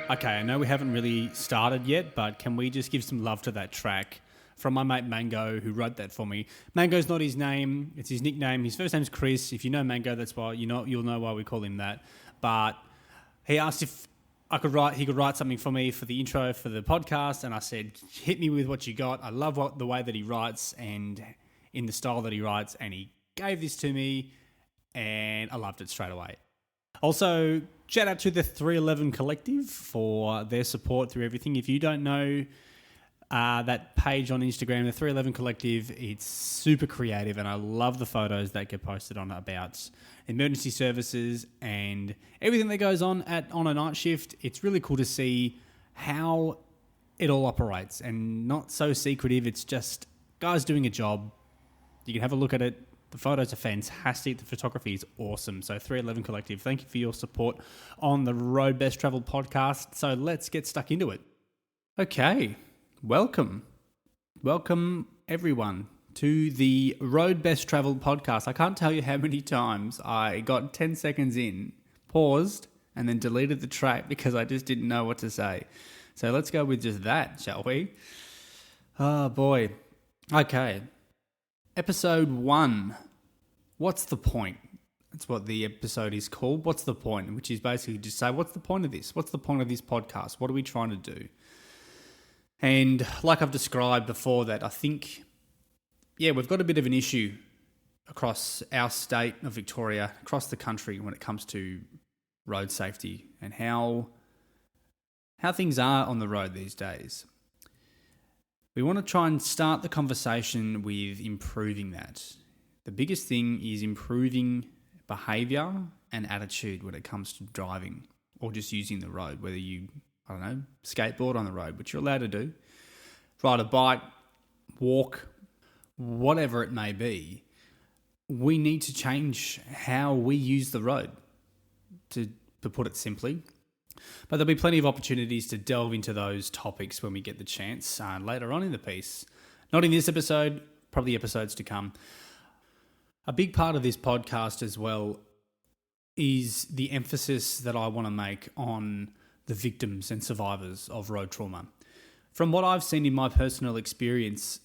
Okay, I know we haven't really started yet, but can we just give some love to that track from my mate Mango, who wrote that for me? Mango's not his name; it's his nickname. His first name's Chris. If you know Mango, that's why you'll know why we call him that. But he asked if he could write something for me for the intro for the podcast, and I said, "Hit me with what you got." I love the way that he writes and in the style that he writes, and he gave this to me, and I loved it straight away. Also, shout out to the 311 Collective for their support through everything. If you don't know that page on Instagram, the 311 Collective, it's super creative, and I love the photos that get posted on about emergency services and everything that goes on on a night shift. It's really cool to see how it all operates, and not so secretive. It's just guys doing a job. You can have a look at it. The photos are fantastic. The photography is awesome. So 311 Collective, thank you for your support on the Road Best Travel podcast. So let's get stuck into it. Okay, welcome. Welcome everyone to the Road Best Travel podcast. I can't tell you how many times I got 10 seconds in, paused, and then deleted the track because I just didn't know what to say. So let's go with just that, shall we? Oh boy. Okay. Episode 1, what's the point? That's what the episode is called, what's the point? Which is basically just say, what's the point of this? What's the point of this podcast? What are we trying to do? And like I've described before, that I think, we've got a bit of an issue across our state of Victoria, across the country when it comes to road safety and how things are on the road these days. We want to try and start the conversation with improving that. The biggest thing is improving behaviour and attitude when it comes to driving or just using the road, whether you, skateboard on the road, which you're allowed to do, ride a bike, walk, whatever it may be. We need to change how we use the road, to put it simply. But there'll be plenty of opportunities to delve into those topics when we get the chance later on in the piece. Not in this episode, probably episodes to come. A big part of this podcast as well is the emphasis that I want to make on the victims and survivors of road trauma. From what I've seen in my personal experience,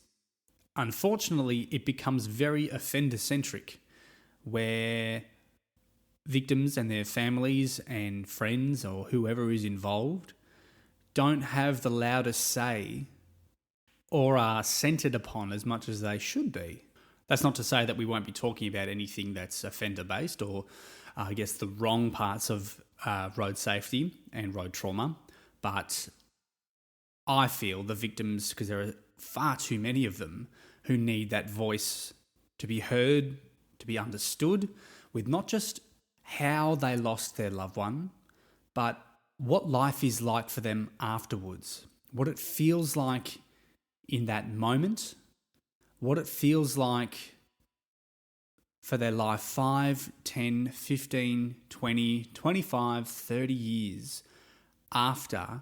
unfortunately, it becomes very offender-centric, where victims and their families and friends or whoever is involved don't have the loudest say or are centred upon as much as they should be. That's not to say that we won't be talking about anything that's offender-based or, the wrong parts of road safety and road trauma, but I feel the victims, because there are far too many of them, who need that voice to be heard, to be understood, with not just how they lost their loved one, but what life is like for them afterwards, what it feels like in that moment, what it feels like for their life 5, 10, 15, 20, 25, 30 years after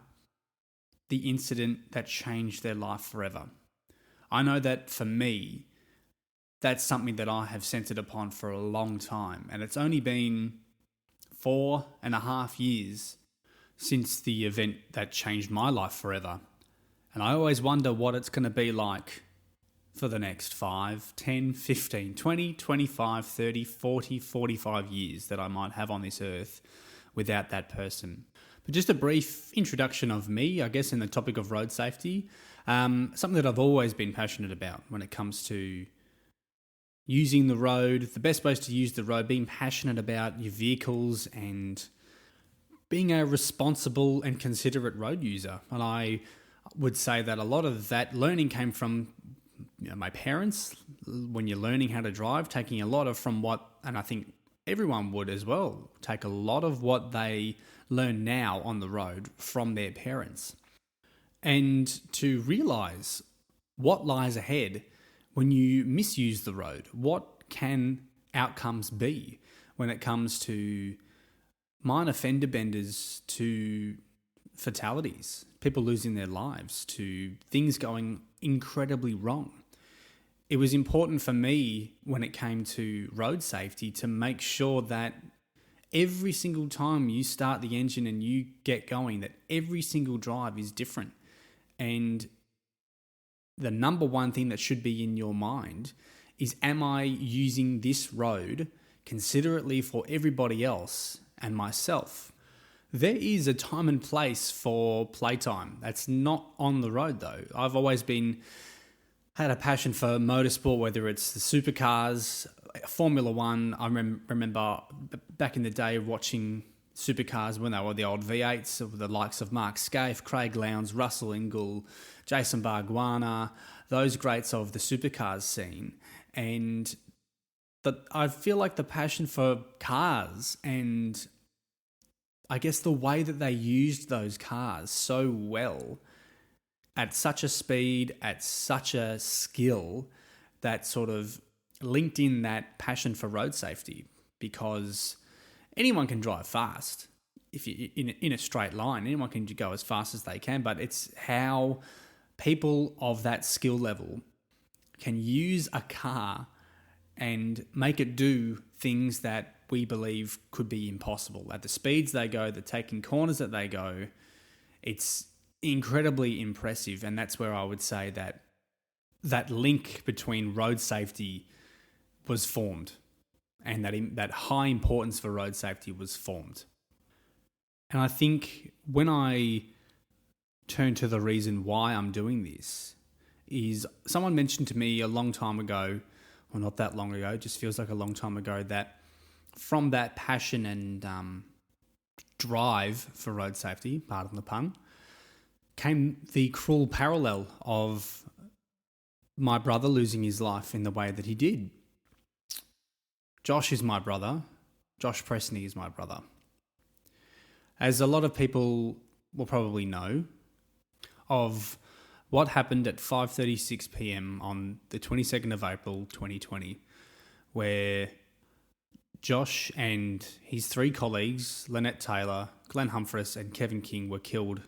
the incident that changed their life forever. I know that for me, that's something that I have centred upon for a long time, and it's only been 4.5 years since the event that changed my life forever. And I always wonder what it's going to be like for the next 5, 10, 15, 20, 25, 30, 40, 45 years that I might have on this earth without that person. But just a brief introduction of me, I guess, in the topic of road safety, something that I've always been passionate about when it comes to using the road, the best ways to use the road, being passionate about your vehicles and being a responsible and considerate road user. And I would say that a lot of that learning came from my parents. When you're learning how to drive, taking a lot of from what, and I think everyone would as well, take a lot of what they learn now on the road from their parents. And to realise what lies ahead when you misuse the road. What can outcomes be when it comes to minor fender benders, to fatalities, people losing their lives, to things going incredibly wrong? It was important for me when it came to road safety to make sure that every single time you start the engine and you get going, that every single drive is different. And the number one thing that should be in your mind is, am I using this road considerately for everybody else and myself? There is a time and place for playtime. That's not on the road though. I've always had a passion for motorsport, whether it's the supercars, Formula One. I remember back in the day watching supercars when they were the old V8s of the likes of Mark Skaife, Craig Lowndes, Russell Ingall, Jason Bargwanna, those greats of the supercars scene. And I feel like the passion for cars and I guess the way that they used those cars so well at such a speed, at such a skill, that sort of linked in that passion for road safety, because anyone can drive fast if you in a straight line. Anyone can go as fast as they can, but it's how people of that skill level can use a car and make it do things that we believe could be impossible. At the speeds they go, the taking corners that they go, it's incredibly impressive. And that's where I would say that link between road safety was formed, and that high importance for road safety was formed. And I think when I turn to the reason why I'm doing this, is someone mentioned to me a long time ago, well, not that long ago, it just feels like a long time ago, that from that passion and drive for road safety, pardon the pun, came the cruel parallel of my brother losing his life in the way that he did. Josh is my brother. Josh Presney is my brother. As a lot of people will probably know, of what happened at 5:36 p.m. on the 22nd of April 2020, where Josh and his three colleagues, Lynette Taylor, Glenn Humphreys and Kevin King, were killed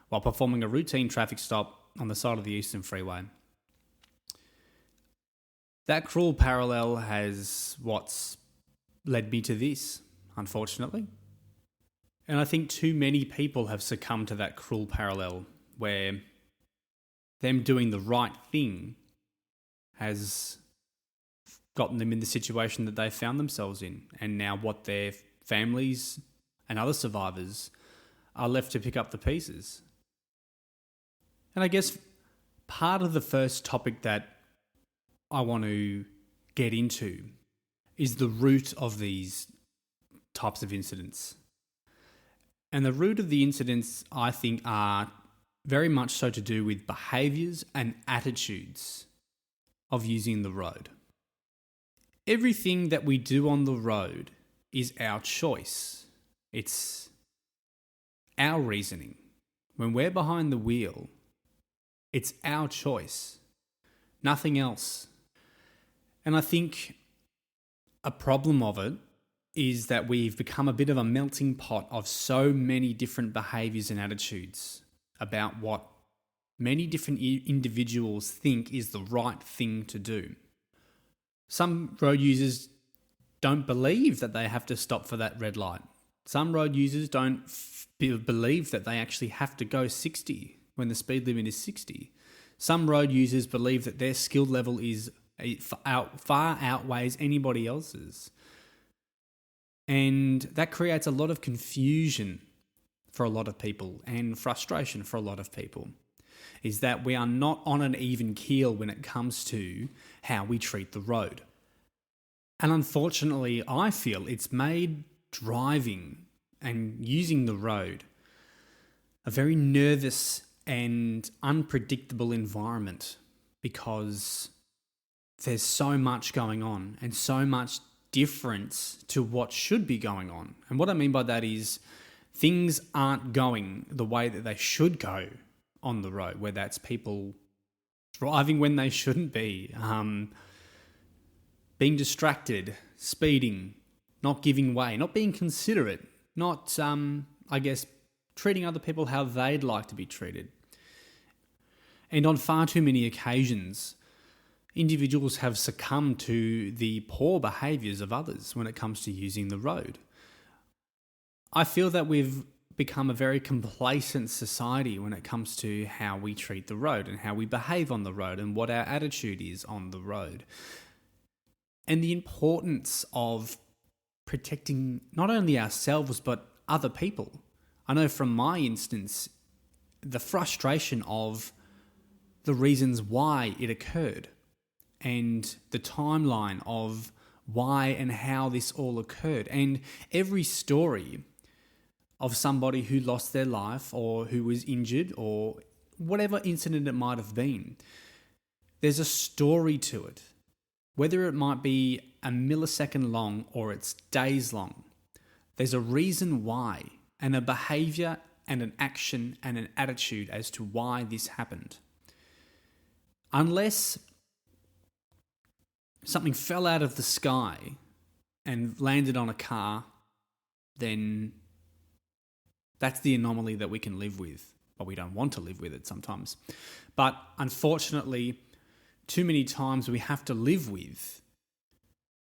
while performing a routine traffic stop on the side of the Eastern Freeway. That cruel parallel has what's led me to this, unfortunately. And I think too many people have succumbed to that cruel parallel, where them doing the right thing has gotten them in the situation that they found themselves in, and now what their families and other survivors are left to pick up the pieces. And I guess part of the first topic that I want to get into is the root of these types of incidents. And the root of the incidents, I think, are very much so to do with behaviours and attitudes of using the road. Everything that we do on the road is our choice. It's our reasoning. When we're behind the wheel, it's our choice, nothing else. And I think a problem of it is that we've become a bit of a melting pot of so many different behaviours and attitudes about what many different individuals think is the right thing to do. Some road users don't believe that they have to stop for that red light. Some road users don't believe that they actually have to go 60 when the speed limit is 60. Some road users believe that their skill level is far outweighs anybody else's. And that creates a lot of confusion for a lot of people and frustration for a lot of people, is that we are not on an even keel when it comes to how we treat the road. And unfortunately, I feel it's made driving and using the road a very nervous and unpredictable environment, because there's so much going on and so much difference to what should be going on. And what I mean by that is things aren't going the way that they should go on the road, whether that's people driving when they shouldn't be, being distracted, speeding, not giving way, not being considerate, not, treating other people how they'd like to be treated. And on far too many occasions, individuals have succumbed to the poor behaviours of others when it comes to using the road. I feel that we've become a very complacent society when it comes to how we treat the road and how we behave on the road and what our attitude is on the road. And the importance of protecting not only ourselves but other people. I know from my instance, the frustration of the reasons why it occurred and the timeline of why and how this all occurred. And every story of somebody who lost their life or who was injured or whatever incident it might have been, there's a story to it. Whether it might be a millisecond long or it's days long, there's a reason why and a behavior and an action and an attitude as to why this happened. Unless something fell out of the sky and landed on a car, then that's the anomaly that we can live with, but we don't want to live with it sometimes. But unfortunately, too many times we have to live with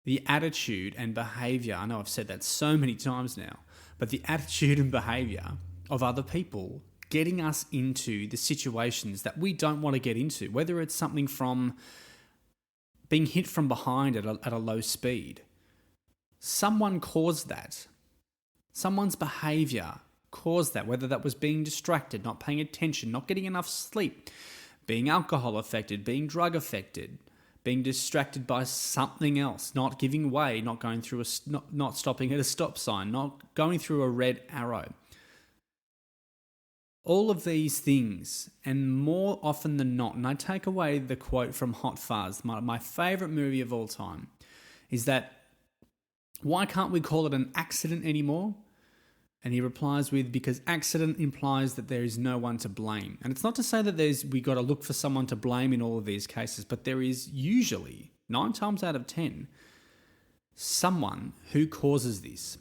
the attitude and behavior. I know I've said that so many times now, but the attitude and behavior of other people getting us into the situations that we don't want to get into, whether it's something from being hit from behind at a low speed. Someone caused that. Someone's behavior caused that, whether that was being distracted, not paying attention, not getting enough sleep, being alcohol affected, being drug affected, being distracted by something else, not giving way, not going through not stopping at a stop sign, not going through a red arrow. All of these things, and more often than not, and I take away the quote from Hot Fuzz, my favourite movie of all time, is that, why can't we call it an accident anymore? And he replies with, because accident implies that there is no one to blame. And it's not to say that we got to look for someone to blame in all of these cases, but there is usually, 9 times out of 10, someone who causes this.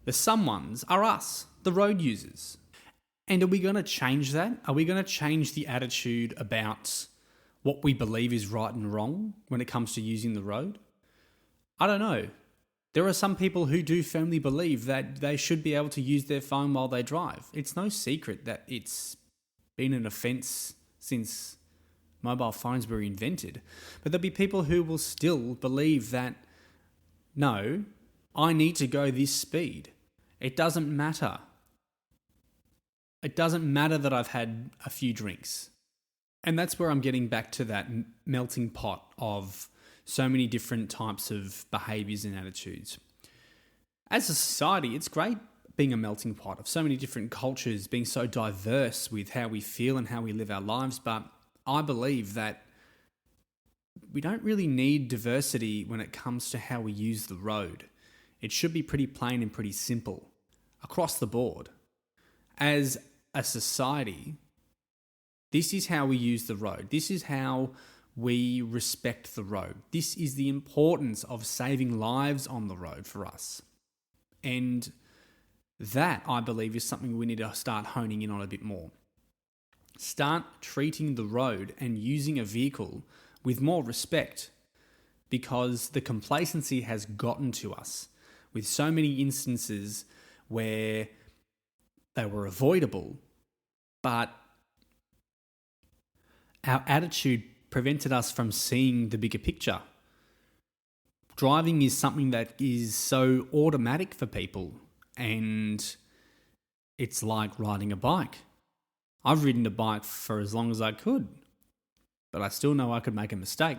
The someones are us, the road users. And are we going to change that? Are we going to change the attitude about what we believe is right and wrong when it comes to using the road? I don't know. There are some people who do firmly believe that they should be able to use their phone while they drive. It's no secret that it's been an offence since mobile phones were invented. But there'll be people who will still believe that, no, I need to go this speed. It doesn't matter. It doesn't matter that I've had a few drinks. And that's where I'm getting back to that melting pot of so many different types of behaviours and attitudes. As a society, it's great being a melting pot of so many different cultures, being so diverse with how we feel and how we live our lives. But I believe that we don't really need diversity when it comes to how we use the road. It should be pretty plain and pretty simple across the board. As a society, this is how we use the road. This is how we respect the road. This is the importance of saving lives on the road for us. And that, I believe, is something we need to start honing in on a bit more. Start treating the road and using a vehicle with more respect, because the complacency has gotten to us with so many instances where they were avoidable, but our attitude prevented us from seeing the bigger picture. Driving is something that is so automatic for people, and it's like riding a bike. I've ridden a bike for as long as I could, but I still know I could make a mistake.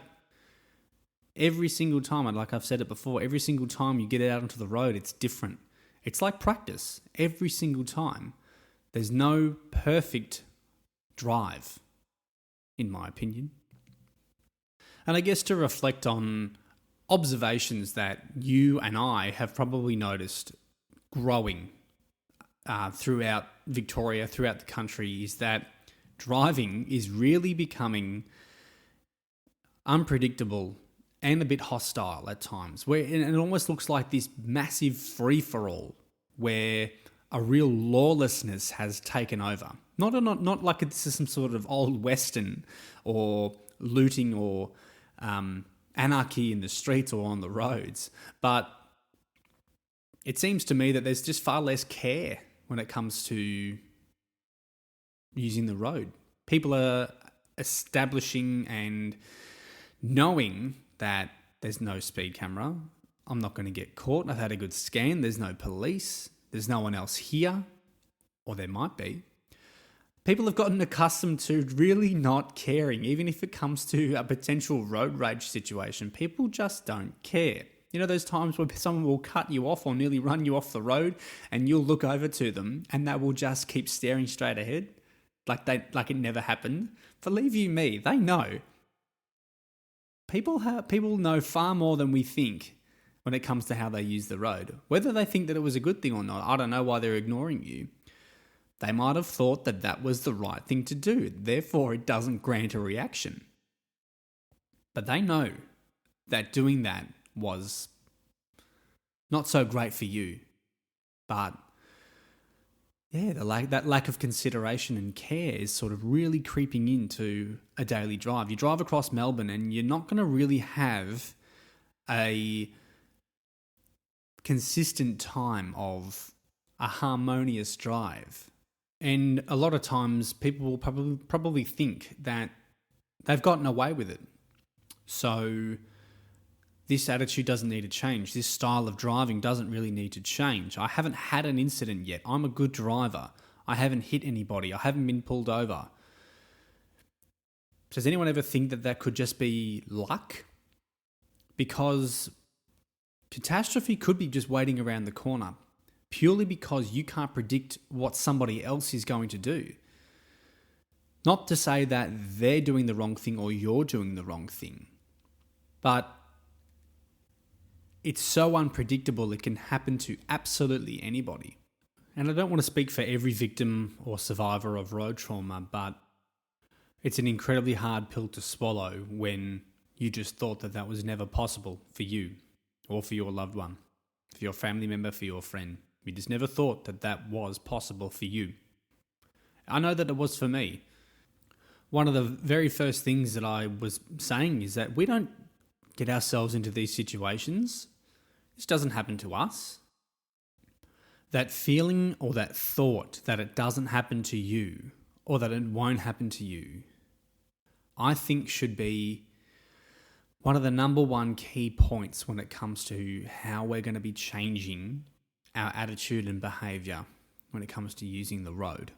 Every single time, and like I've said it before, every single time you get out onto the road, it's different. It's like practice. Every single time. There's no perfect drive, in my opinion. And I guess to reflect on observations that you and I have probably noticed growing throughout Victoria, throughout the country, is that driving is really becoming unpredictable and a bit hostile at times, where it almost looks like this massive free-for-all where a real lawlessness has taken over. Not like this is some sort of old western or looting or anarchy in the streets or on the roads, but it seems to me that there's just far less care when it comes to using the road. People are establishing and knowing that there's no speed camera. I'm not going to get caught. I've had a good scan. There's no police. There's no one else here. Or there might be. People have gotten accustomed to really not caring, even if it comes to a potential road rage situation. People just don't care. You know those times where someone will cut you off or nearly run you off the road and you'll look over to them and they will just keep staring straight ahead like it never happened? Believe you me, they know. People know far more than we think when it comes to how they use the road. Whether they think that it was a good thing or not, I don't know why they're ignoring you. They might have thought that that was the right thing to do. Therefore, it doesn't grant a reaction. But they know that doing that was not so great for you. But yeah, that lack of consideration and care is sort of really creeping into a daily drive. You drive across Melbourne and you're not going to really have a consistent time of a harmonious drive. And a lot of times people will probably think that they've gotten away with it. So this attitude doesn't need to change. This style of driving doesn't really need to change. I haven't had an incident yet. I'm a good driver. I haven't hit anybody. I haven't been pulled over. Does anyone ever think that that could just be luck? Because catastrophe could be just waiting around the corner, purely because you can't predict what somebody else is going to do. Not to say that they're doing the wrong thing or you're doing the wrong thing, but it's so unpredictable it can happen to absolutely anybody. And I don't want to speak for every victim or survivor of road trauma, but it's an incredibly hard pill to swallow when you just thought that that was never possible for you or for your loved one, for your family member, for your friend. You just never thought that that was possible for you. I know that it was for me. One of the very first things that I was saying is that we don't get ourselves into these situations. This doesn't happen to us. That feeling or that thought that it doesn't happen to you or that it won't happen to you, I think should be one of the number one key points when it comes to how we're going to be changing our attitude and behaviour when it comes to using the road.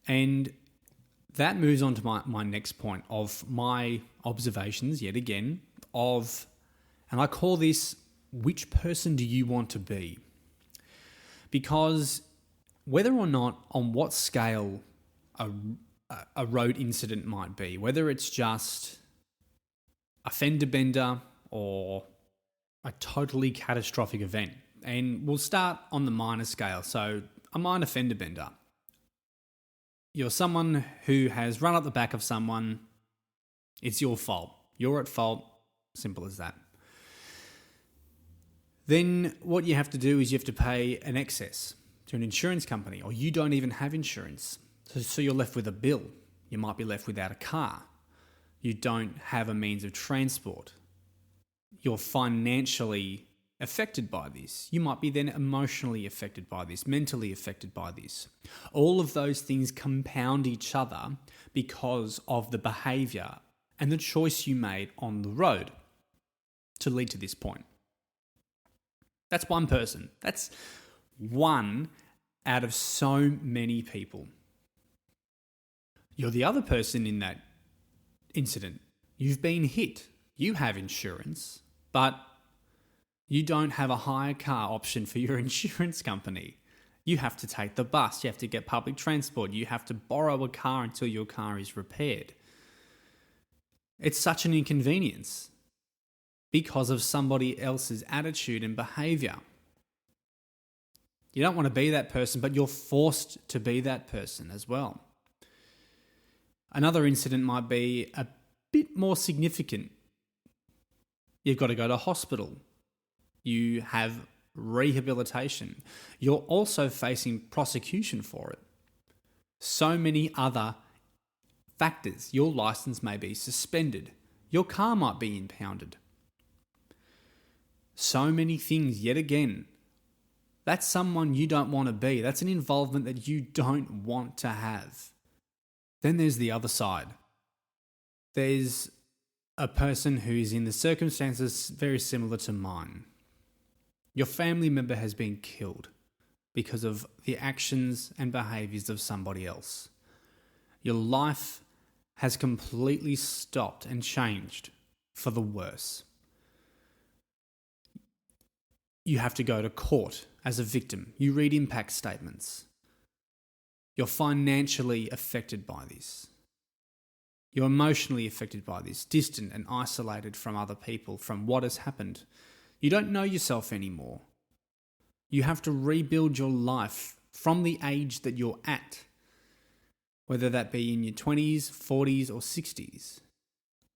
And that moves on to my next point of my observations, yet again, and I call this, which person do you want to be? Because whether or not, on what scale a road incident might be, whether it's just a fender bender or a totally catastrophic event, and we'll start on the minor scale. So a minor fender bender. You're someone who has run up the back of someone. It's your fault. You're at fault. Simple as that. Then what you have to do is you have to pay an excess to an insurance company, or you don't even have insurance. So you're left with a bill. You might be left without a car. You don't have a means of transport. You're financially affected by this. You might be then emotionally affected by this, mentally affected by this. All of those things compound each other because of the behaviour and the choice you made on the road to lead to this point. That's one person. That's one out of so many people. You're the other person in that incident. You've been hit. You have insurance, but you don't have a hire car option for your insurance company. You have to take the bus. You have to get public transport. You have to borrow a car until your car is repaired. It's such an inconvenience because of somebody else's attitude and behaviour. You don't want to be that person, but you're forced to be that person as well. Another incident might be a bit more significant. You've got to go to hospital. You have rehabilitation. You're also facing prosecution for it. So many other factors. Your license may be suspended. Your car might be impounded. So many things, yet again, That's someone you don't want to be. That's an involvement that you don't want to have. Then there's the other side. There's a person who's in the circumstances very similar to mine. Your family member has been killed because of the actions and behaviours of somebody else. Your life has completely stopped and changed for the worse. You have to go to court as a victim. You read impact statements. You're financially affected by this. You're emotionally affected by this, distant and isolated from other people, from what has happened. You don't know yourself anymore. You have to rebuild your life from the age that you're at, whether that be in your 20s, 40s, or 60s.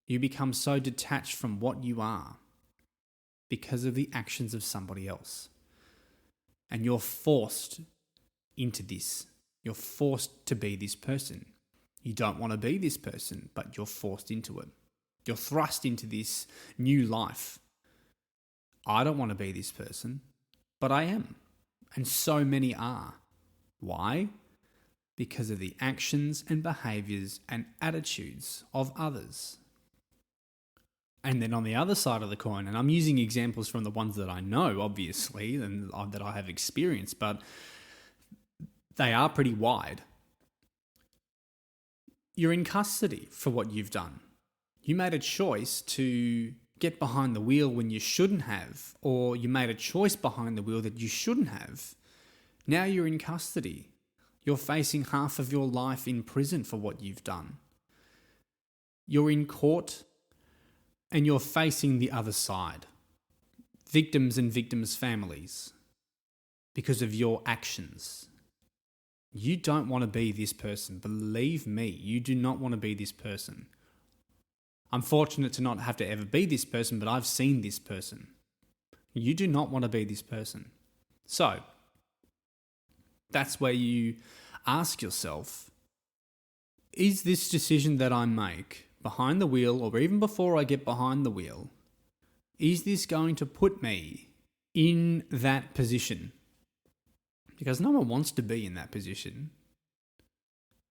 You become so detached from what you are because of the actions of somebody else. And you're forced into this. You're forced to be this person. You don't want to be this person, but you're forced into it. You're thrust into this new life. I don't want to be this person, but I am. And so many are. Why? Because of the actions and behaviours and attitudes of others. And then on the other side of the coin, and I'm using examples from the ones that I know, obviously, and that I have experienced, but they are pretty wide. You're in custody for what you've done. You made a choice to get behind the wheel when you shouldn't have, or you made a choice behind the wheel that you shouldn't have. Now you're in custody. You're facing half of your life in prison for what you've done. You're in court and you're facing the other side. Victims and victims' families because of your actions. You don't want to be this person. Believe me, you do not want to be this person. I'm fortunate to not have to ever be this person, but I've seen this person. You do not want to be this person. So, that's where you ask yourself, is this decision that I make behind the wheel, or even before I get behind the wheel, is this going to put me in that position? Because no one wants to be in that position.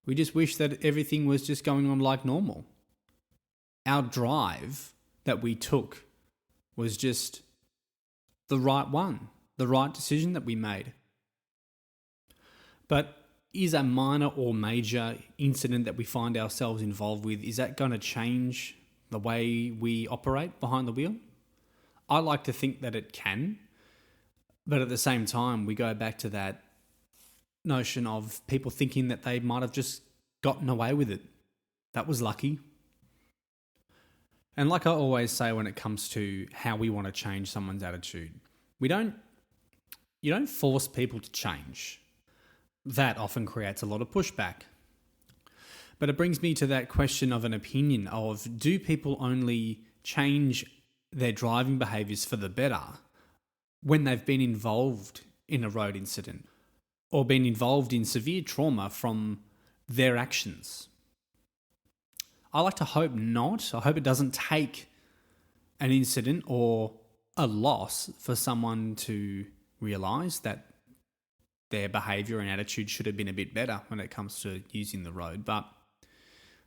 We just wish that everything was just going on like normal. Our drive that we took was just the right one, the right decision that we made. But is a minor or major incident that we find ourselves involved with, is that going to change the way we operate behind the wheel? I like to think that it can. But at the same time, we go back to that notion of people thinking that they might have just gotten away with it. That was lucky. And like I always say when it comes to how we want to change someone's attitude, you don't force people to change. That often creates a lot of pushback. But it brings me to that question of an opinion of, do people only change their driving behaviours for the better when they've been involved in a road incident or been involved in severe trauma from their actions? I like to hope not. I hope it doesn't take an incident or a loss for someone to realise that their behaviour and attitude should have been a bit better when it comes to using the road. But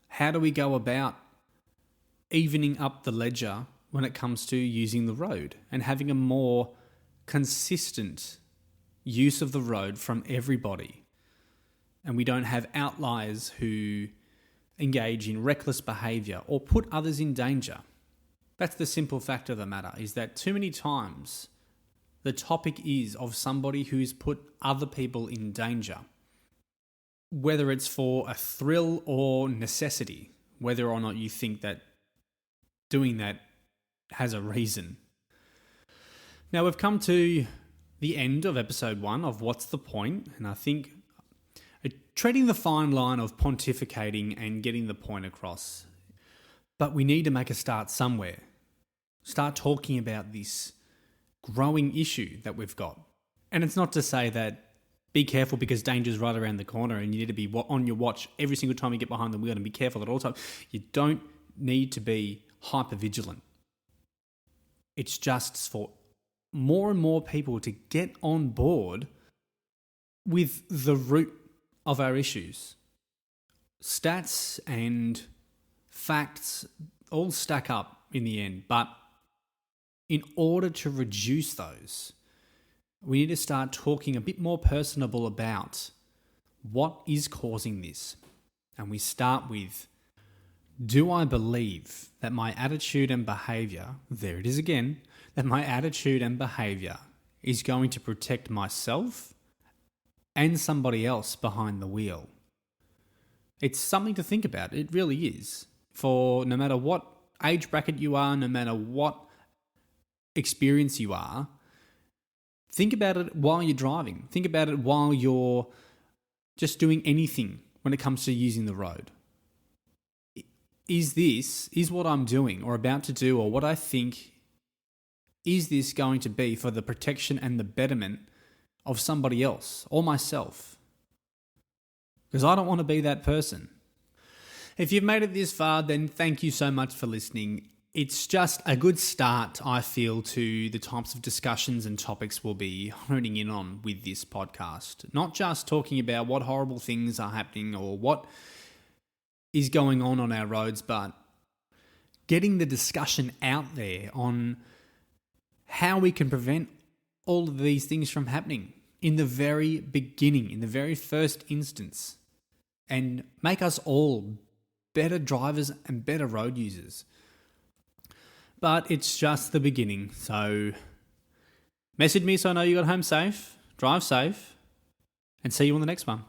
how do we go about evening up the ledger when it comes to using the road and having a more consistent use of the road from everybody? And we don't have outliers who engage in reckless behaviour or put others in danger. That's the simple fact of the matter, is that too many times the topic is of somebody who's put other people in danger, whether it's for a thrill or necessity, whether or not you think that doing that has a reason. Now, we've come to the end of episode 1 of What's the Point? And I think treading the fine line of pontificating and getting the point across. But we need to make a start somewhere. Start talking about this growing issue that we've got. And it's not to say that be careful because danger's right around the corner and you need to be on your watch every single time you get behind the wheel and be careful at all times. You don't need to be hyper vigilant. It's just for more and more people to get on board with the root of our issues. Stats and facts all stack up in the end, but in order to reduce those, we need to start talking a bit more personable about what is causing this. And we start with, do I believe that my attitude and behavior, there it is again, that my attitude and behavior is going to protect myself and somebody else behind the wheel? It's something to think about. It really is. For no matter what age bracket you are, no matter what experience you are, think about it while you're driving. Think about it while you're just doing anything when it comes to using the road. Is what I'm doing or about to do or what I think, is this going to be for the protection and the betterment of somebody else or myself? Because I don't want to be that person. If you've made it this far, then thank you so much for listening. It's just a good start, I feel, to the types of discussions and topics we'll be honing in on with this podcast. Not just talking about what horrible things are happening or what is going on our roads, but getting the discussion out there on how we can prevent all of these things from happening in the very beginning, in the very first instance, and make us all better drivers and better road users. But it's just the beginning. So message me so I know you got home safe, drive safe, and see you on the next one.